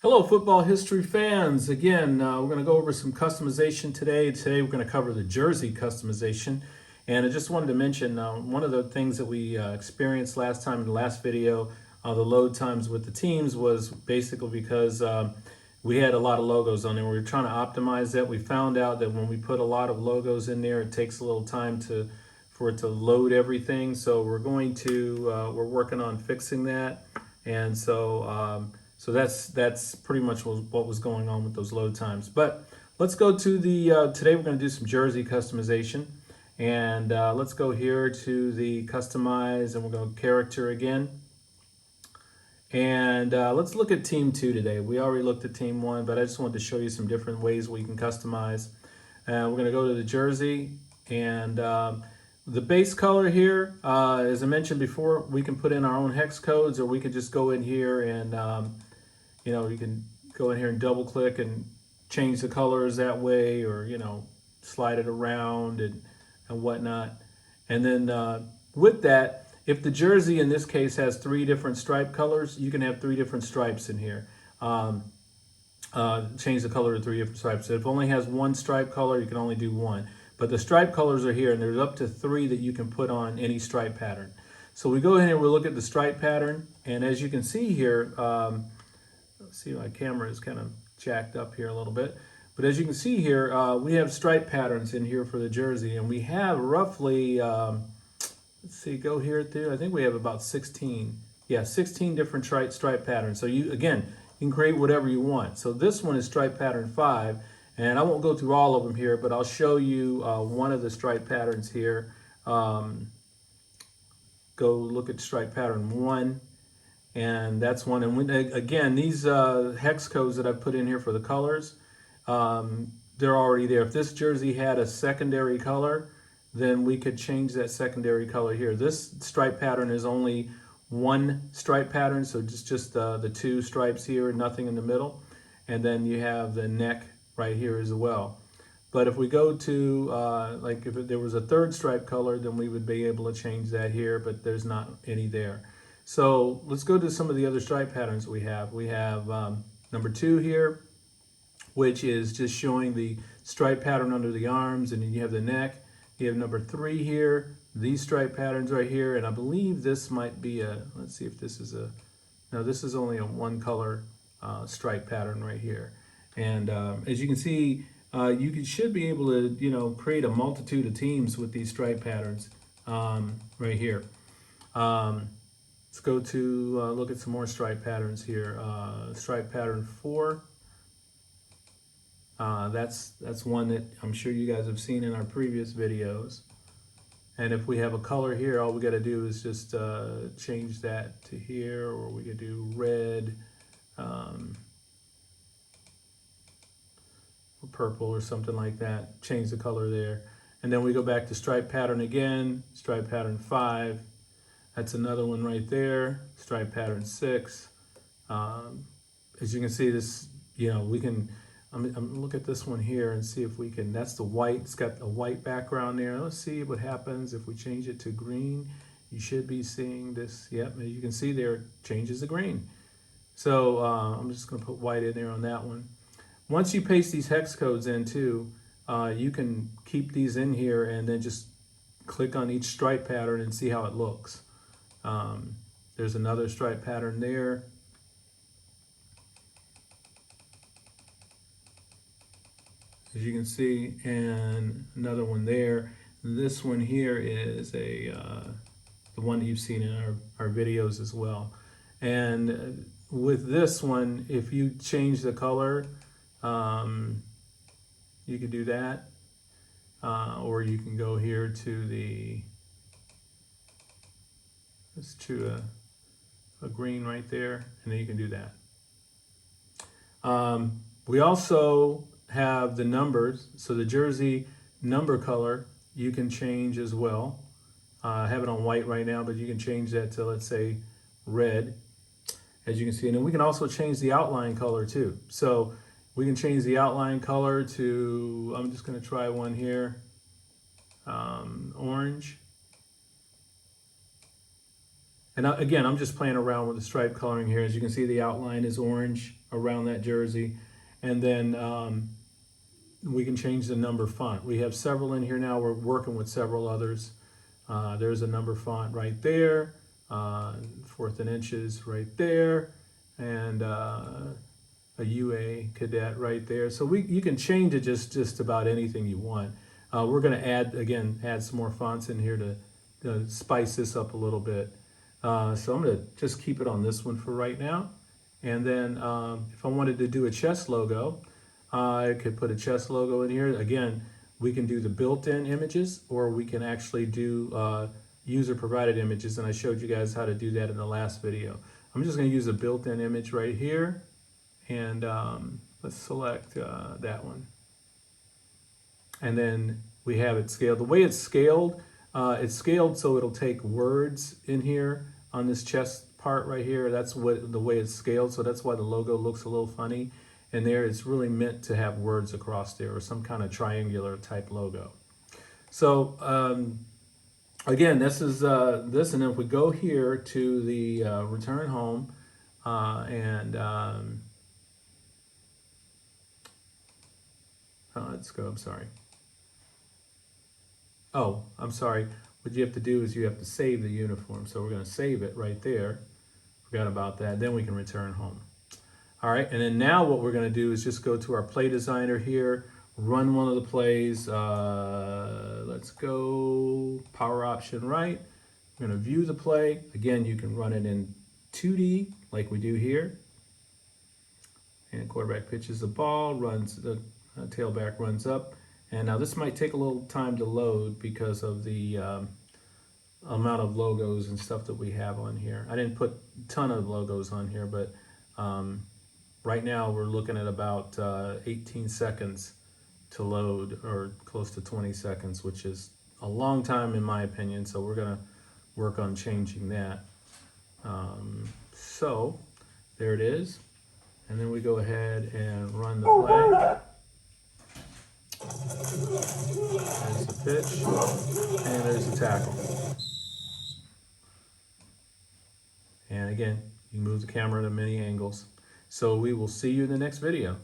Hello, football history fans. Again, we're going to go over some customization today. Today, we're going to cover the jersey customization. And I just wanted to mention one of the things that we experienced last time in the last video, the load times with the teams, was basically because we had a lot of logos on there. We were trying to optimize that. We found out that when we put a lot of logos in there, it takes a little time for it to load everything. So we're working on fixing that. And so that's pretty much what was going on with those load times. But let's go to today we're going to do some jersey customization. And let's go here to the customize, and we're going to character again. And let's look at team 2 today. We already looked at team 1, but I just wanted to show you some different ways we can customize. We're going to go to the jersey, and the base color here, as I mentioned before, we can put in our own hex codes, or we could just go in here and you can go in here and double click and change the colors that way, or slide it around and whatnot. And then with that, if the jersey in this case has 3 different stripe colors, you can have 3 different stripes in here. Change the color to 3 different stripes. If it only has 1 stripe color, you can only do 1. But the stripe colors are here, and there's up to 3 that you can put on any stripe pattern. So we go in here, we'll look at the stripe pattern, and as you can see here, let's see, my camera is kind of jacked up here a little bit. But as you can see here, we have stripe patterns in here for the jersey, and we have roughly, let's see, go here through, I think we have about 16. Yeah, 16 different stripe patterns. So you can create whatever you want. So this one is stripe pattern 5, and I won't go through all of them here, but I'll show you one of the stripe patterns here. Go look at stripe pattern 1. And that's one. And again, these hex codes that I've put in here for the colors, they're already there. If this jersey had a secondary color, then we could change that secondary color here. This stripe pattern is only 1 stripe pattern, so just the 2 stripes here, nothing in the middle. And then you have the neck right here as well. But if we go to, like if there was a 3rd stripe color, then we would be able to change that here, but there's not any there. So let's go to some of the other stripe patterns we have. We have number 2 here, which is just showing the stripe pattern under the arms, and then you have the neck. You have number 3 here, these stripe patterns right here, and I believe this might be let's see if this is no, this is only a 1 color stripe pattern right here. And as you can see, should be able to, create a multitude of teams with these stripe patterns right here. Let's go to look at some more stripe patterns here. Stripe pattern 4. That's one that I'm sure you guys have seen in our previous videos. And if we have a color here, all we got to do is just change that to here, or we could do red, or purple, or something like that. Change the color there. And then we go back to stripe pattern again, stripe pattern 5. That's another one right there, stripe pattern 6. As you can see, this, we can, look at this one here and see if we can, that's the white, it's got a white background there. Let's see what happens if we change it to green. You should be seeing this, yep, as you can see there, it changes the green. So I'm just gonna put white in there on that one. Once you paste these hex codes in too, you can keep these in here and then just click on each stripe pattern and see how it looks. There's another stripe pattern there. As you can see, and another one there. This one here is the one that you've seen in our videos as well. And with this one, if you change the color, you can do that. Or you can go here to let's choose a green right there, and then you can do that. We also have the numbers, so the jersey number color you can change as well. I have it on white right now, but you can change that to, let's say, red, as you can see. And then we can also change the outline color too. So we can change the outline color to, I'm just going to try one here, orange. And again, I'm just playing around with the stripe coloring here. As you can see, the outline is orange around that jersey. And then we can change the number font. We have several in here now. We're working with several others. There's a number font right there, 4th and inches right there, and a UA cadet right there. So you can change it just about anything you want. We're going to add some more fonts in here to spice this up a little bit. So I'm going to just keep it on this one for right now. And then if I wanted to do a chest logo, I could put a chest logo in here. Again, we can do the built-in images, or we can actually do user-provided images, and I showed you guys how to do that in the last video. I'm just going to use a built-in image right here, and let's select that one. And then we have it scaled. The way it's scaled so it'll take words in here on this chest part right here. That's the way it's scaled, so that's why the logo looks a little funny. And there, it's really meant to have words across there, or some kind of triangular type logo. So again, this is this, and if we go here to the return home, let's go. I'm sorry. Oh, I'm sorry. What you have to do is you have to save the uniform. So we're going to save it right there. Forgot about that. Then we can return home. All right, and then now what we're going to do is just go to our play designer here, run one of the plays. Let's go power option right. We're going to view the play. Again, you can run it in 2D like we do here. And quarterback pitches the ball, runs the tailback runs up. And now this might take a little time to load because of the amount of logos and stuff that we have on here. I didn't put a ton of logos on here, but right now we're looking at about 18 seconds to load, or close to 20 seconds, which is a long time in my opinion. So we're gonna work on changing that. So there it is. And then we go ahead and run the play. There's the pitch, and there's the tackle. And again, you can move the camera to many angles. So we will see you in the next video.